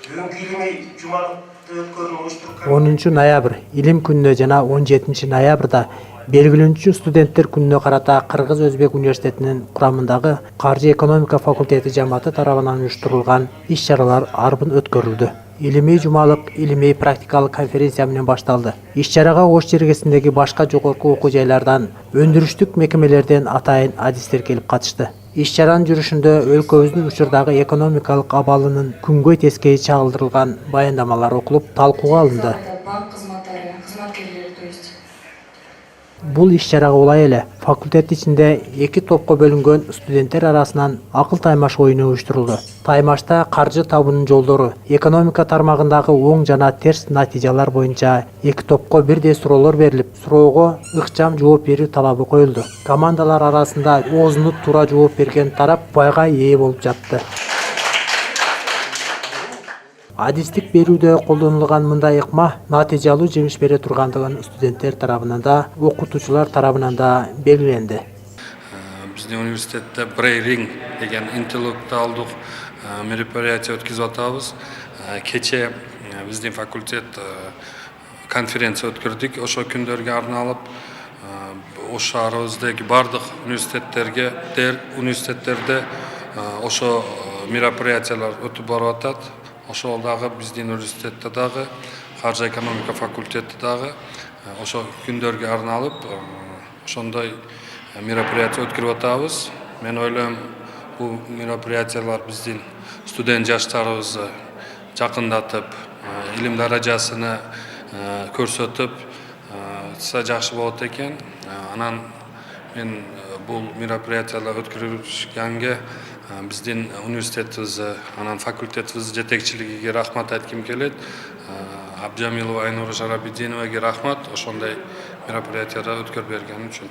Бүгүнкү илимий жумалыкты өткөрүүнү уюштуруп 10 ноябрь илим күнүнө жана 17 ноябрда белгиленүүчү студенттер күнүнө карата Кыргыз Өзбек университетинин курамындагы Каржы экономика факультети жамааты тарабынан уюштурулган иш-чаралар арбын өткөрүлдү. Илимий жумалык илимий практикалык конференция менен башталды. Иш-чарага Ош чергесиндеги башка жогорку окуу жайлардан, өндүрүштүк мекемелерден атайын адистер келип катышты. Иш-чаранын жүрүшүндө өлкөбүздүн учурдагы экономикалык абалынын күнгөй тескейи чагылдырылган баяндамалар окулуп, талкууга алынды. Банк кызматкерлери, то есть. Бул иш-чарага улай эле факультет ичинде 2 топко бөлүнгөн студенттер арасынан акыл таймаш оюну уюштурулду. Таймашта каржы табуунун жолдору, экономика тармагындагы оң жана терс натыйжалар боюнча 2 топко бирдей суроолор берилип, суроого ыкчам жооп берүү талабы коюлду. Командалар арасында оозуну туура жооп берген тарап байга ээ болуп жатты. Адистик берүүдө колдонулган мындай ыкма натыйжалуу жемиш бере тургандыгын студенттер тарабынан да, окутуучулар тарабынан да белгиленди. Биздин университетте брейринг деген интеллектуалдык мероприятие өткөзүп атабыз. Кече биздин факультет конференция өткөрдүк. Ошо күндөргө арналып Ош шаарыбыздагы бардык университеттерде ошо мероприятиялар өтүп барып атат. Ошол дагы биздин университетте дагы каржы экономика факультети дагы ошо күндөргө арналып ошондой мероприятие өткөрүп атабыз. Мен ойлойм, бул мероприятиялар биздин студент жаштарыбызды жакындатып, илим даражасыны көрсөтүп, жакшы болот экен. Анан мен бул мероприятиялар өткөрүлгөнгө биздин университетибизге, анан факультетибиздин жетекчилигине рахмат айткым келет. Абджамилова Айнура Шарапидиновага рахмат ошондой мероприятияда өткөрүп бергени үчүн.